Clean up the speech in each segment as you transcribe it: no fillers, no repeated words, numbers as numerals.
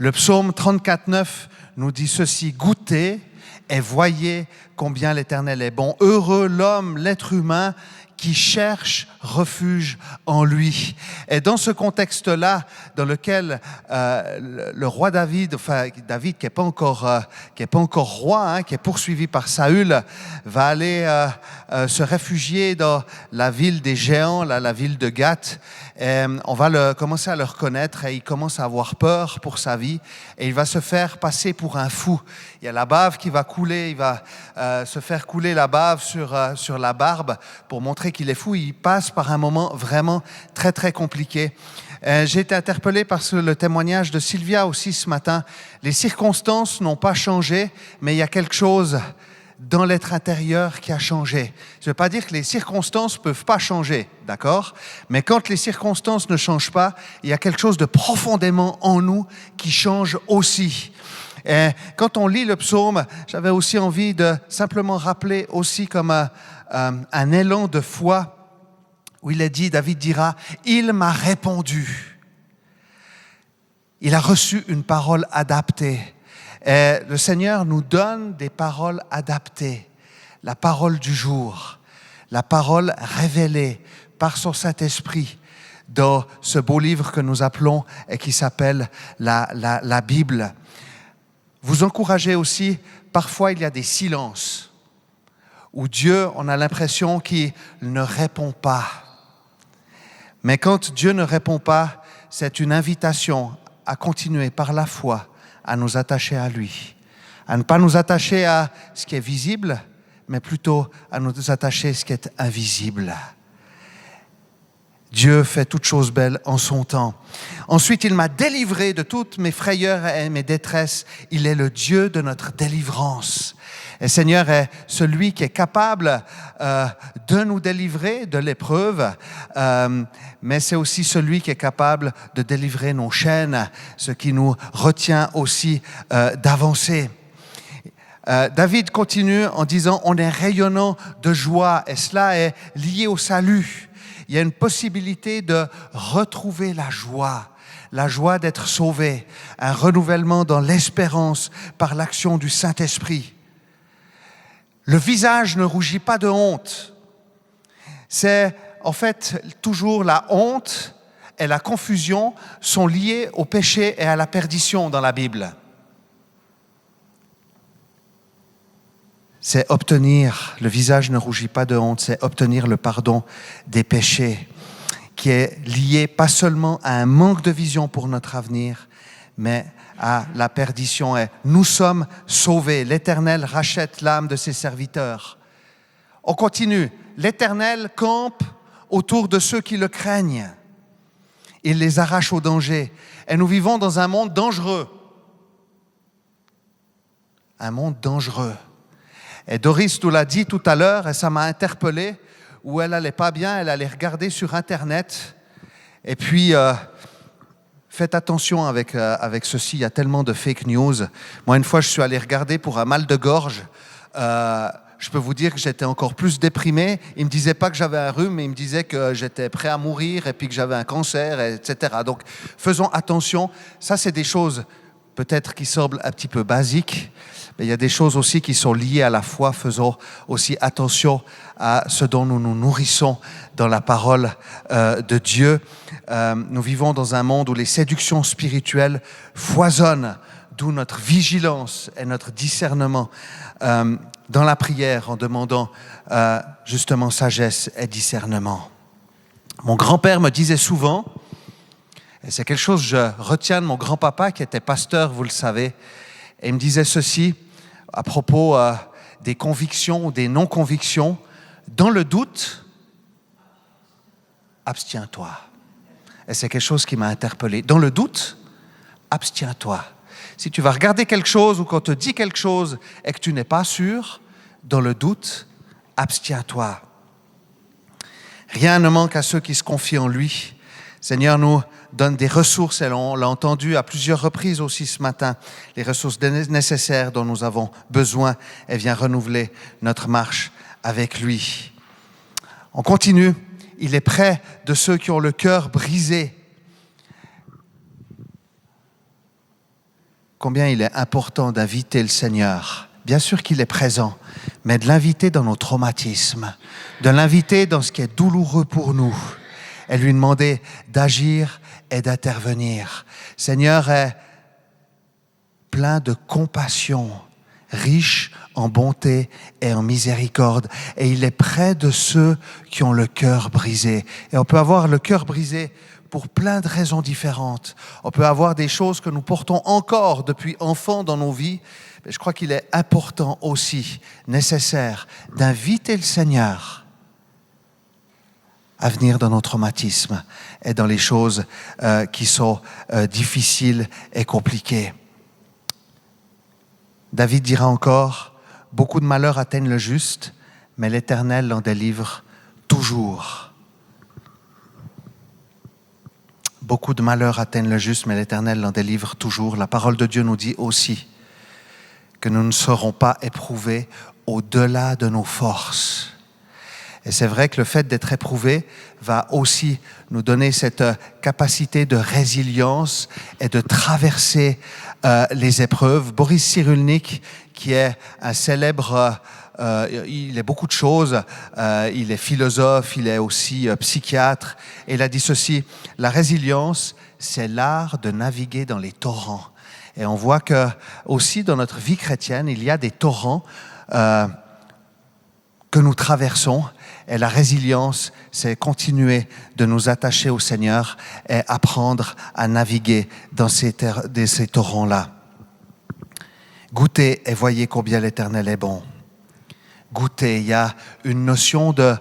Le psaume 34,9 nous dit ceci: « Goûtez et voyez combien l'Éternel est bon. Heureux l'homme, l'être humain, qui cherche refuge en lui. » Et dans ce contexte-là, dans lequel le roi David, David qui n'est pas encore roi, hein, qui est poursuivi par Saül, va aller se réfugier dans la ville des géants, la ville de Gath. Et on va commencer à le reconnaître et il commence à avoir peur pour sa vie et il va se faire passer pour un fou. Il y a la bave qui va couler, il va se faire couler la bave sur la barbe pour montrer qu'il est fou. Il passe par un moment vraiment très très compliqué. J'ai été interpellé par le témoignage de Sylvia aussi ce matin. Les circonstances n'ont pas changé, mais il y a quelque chose dans l'être intérieur qui a changé. Je ne veux pas dire que les circonstances ne peuvent pas changer, d'accord ? Mais quand les circonstances ne changent pas, il y a quelque chose de profondément en nous qui change aussi. Et quand on lit le psaume, j'avais aussi envie de simplement rappeler aussi comme un élan de foi où il est dit, David dira, « Il m'a répondu ». Il a reçu une parole adaptée. Et le Seigneur nous donne des paroles adaptées, la parole du jour, la parole révélée par son Saint-Esprit dans ce beau livre que nous appelons et qui s'appelle la Bible. Vous encouragez aussi, parfois il y a des silences où Dieu, on a l'impression qu'il ne répond pas. Mais quand Dieu ne répond pas, c'est une invitation à continuer par la foi à nous attacher à lui, à ne pas nous attacher à ce qui est visible, mais plutôt à nous attacher à ce qui est invisible. Dieu fait toutes choses belles en son temps. Ensuite, il m'a délivré de toutes mes frayeurs et mes détresses. Il est le Dieu de notre délivrance. Et le Seigneur est celui qui est capable de nous délivrer de l'épreuve, mais c'est aussi celui qui est capable de délivrer nos chaînes, ce qui nous retient aussi d'avancer. David continue en disant « On est rayonnant de joie » et cela est lié au salut. Il y a une possibilité de retrouver la joie d'être sauvé, un renouvellement dans l'espérance par l'action du Saint-Esprit. Le visage ne rougit pas de honte. C'est en fait toujours la honte et la confusion sont liées au péché et à la perdition dans la Bible. C'est obtenir, le visage ne rougit pas de honte, c'est obtenir le pardon des péchés qui est lié pas seulement à un manque de vision pour notre avenir, mais à la perdition. Et nous sommes sauvés. L'Éternel rachète l'âme de ses serviteurs. On continue. L'Éternel campe autour de ceux qui le craignent. Il les arrache au danger. Et nous vivons dans un monde dangereux. Un monde dangereux. Et Doris nous l'a dit tout à l'heure, et ça m'a interpellé, où elle n'allait pas bien, elle allait regarder sur Internet. Et puis, faites attention avec ceci, il y a tellement de fake news. Moi, une fois, je suis allé regarder pour un mal de gorge. Je peux vous dire que j'étais encore plus déprimé. Il ne me disait pas que j'avais un rhume, mais il me disait que j'étais prêt à mourir et puis que j'avais un cancer, etc. Donc, faisons attention. Ça, c'est des choses peut-être qui semblent un petit peu basiques, mais il y a des choses aussi qui sont liées à la foi. Faisons aussi attention à ce dont nous nous nourrissons dans la parole de Dieu. Nous vivons dans un monde où les séductions spirituelles foisonnent, d'où notre vigilance et notre discernement dans la prière en demandant justement sagesse et discernement. Mon grand-père me disait souvent, et c'est quelque chose que je retiens de mon grand-papa qui était pasteur, vous le savez, et il me disait ceci à propos des convictions ou des non-convictions. Dans le doute, abstiens-toi. Et c'est quelque chose qui m'a interpellé. Dans le doute, abstiens-toi. Si tu vas regarder quelque chose ou qu'on te dit quelque chose et que tu n'es pas sûr, dans le doute, abstiens-toi. Rien ne manque à ceux qui se confient en lui. Seigneur nous donne des ressources, et on l'a entendu à plusieurs reprises aussi ce matin, les ressources nécessaires dont nous avons besoin et vient renouveler notre marche avec lui. On continue. Il est près de ceux qui ont le cœur brisé. combien il est important d'inviter le Seigneur. Bien sûr qu'il est présent, mais de l'inviter dans nos traumatismes, de l'inviter dans ce qui est douloureux pour nous, et lui demander d'agir et d'intervenir. Seigneur est plein de compassion, riche en bonté et en miséricorde, et il est près de ceux qui ont le cœur brisé. Et on peut avoir le cœur brisé pour plein de raisons différentes. On peut avoir des choses que nous portons encore depuis enfants dans nos vies. Mais je crois qu'il est important aussi, nécessaire, d'inviter le Seigneur à venir dans nos traumatismes et dans les choses qui sont difficiles et compliquées. David dira encore, « Beaucoup de malheurs atteignent le juste, mais l'Éternel l'en délivre toujours. » Beaucoup de malheurs atteignent le juste, mais l'Éternel l'en délivre toujours. La parole de Dieu nous dit aussi que nous ne serons pas éprouvés au-delà de nos forces. Et c'est vrai que le fait d'être éprouvé va aussi nous donner cette capacité de résilience et de traverser les épreuves. Boris Cyrulnik, qui est un célèbre, il est beaucoup de choses, il est philosophe, il est aussi psychiatre, et il a dit ceci, « La résilience, c'est l'art de naviguer dans les torrents. » Et on voit que aussi dans notre vie chrétienne, il y a des torrents que nous traversons. Et la résilience, c'est continuer de nous attacher au Seigneur et apprendre à naviguer dans ces torrents-là. Goûtez et voyez combien l'Éternel est bon. Goûter, il y a une notion de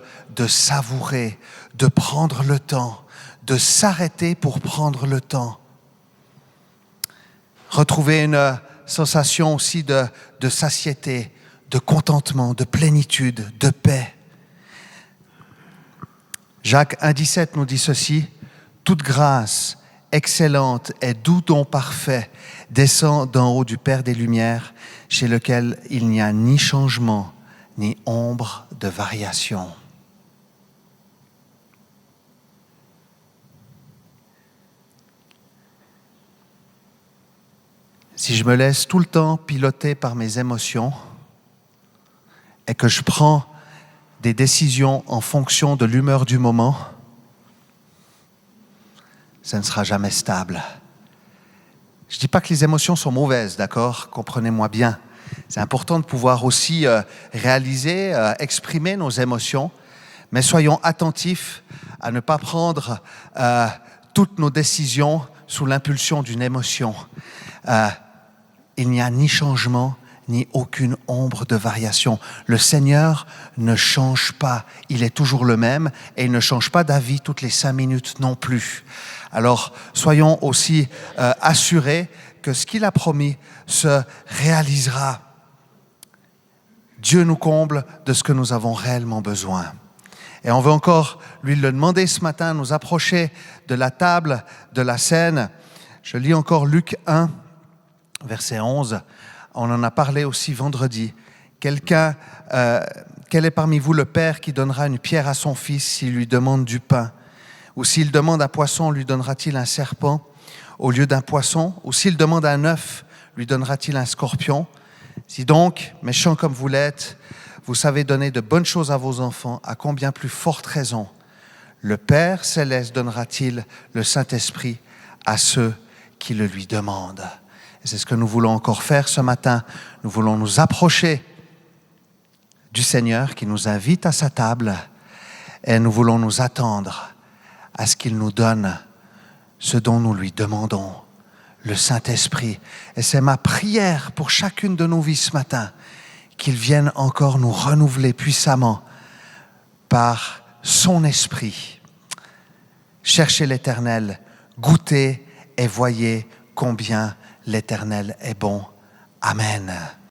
savourer, de prendre le temps, de s'arrêter pour prendre le temps. Retrouver une sensation aussi de satiété, de contentement, de plénitude, de paix. Jacques 1,17 nous dit ceci, « Toute grâce excellente et doux don parfait descend d'en haut du Père des Lumières, chez lequel il n'y a ni changement, ni ombre de variation. » Si je me laisse tout le temps piloter par mes émotions et que je prends des décisions en fonction de l'humeur du moment, ça ne sera jamais stable. Je ne dis pas que les émotions sont mauvaises, d'accord ? Comprenez-moi bien. C'est important de pouvoir aussi réaliser, exprimer nos émotions, mais soyons attentifs à ne pas prendre toutes nos décisions sous l'impulsion d'une émotion. Il n'y a ni changement, ni aucune ombre de variation. Le Seigneur ne change pas. Il est toujours le même et il ne change pas d'avis toutes les 5 minutes non plus. Alors, soyons aussi assurés que ce qu'il a promis se réalisera. Dieu nous comble de ce que nous avons réellement besoin. Et on veut encore lui le demander ce matin, nous approcher de la table, de la scène. Je lis encore Luc 1, verset 11. On en a parlé aussi vendredi. Quel est parmi vous le père qui donnera une pierre à son fils s'il lui demande du pain? Ou s'il demande un poisson, lui donnera-t-il un serpent au lieu d'un poisson? Ou s'il demande un œuf, lui donnera-t-il un scorpion? Si donc, méchants comme vous l'êtes, vous savez donner de bonnes choses à vos enfants, à combien plus forte raison le Père Céleste donnera-t-il le Saint-Esprit à ceux qui le lui demandent? Et c'est ce que nous voulons encore faire ce matin. Nous voulons nous approcher du Seigneur qui nous invite à sa table et nous voulons nous attendre à ce qu'il nous donne ce dont nous lui demandons, le Saint-Esprit. Et c'est ma prière pour chacune de nos vies ce matin, qu'il vienne encore nous renouveler puissamment par son Esprit. Cherchez l'Éternel, goûtez et voyez combien l'Éternel est bon. Amen.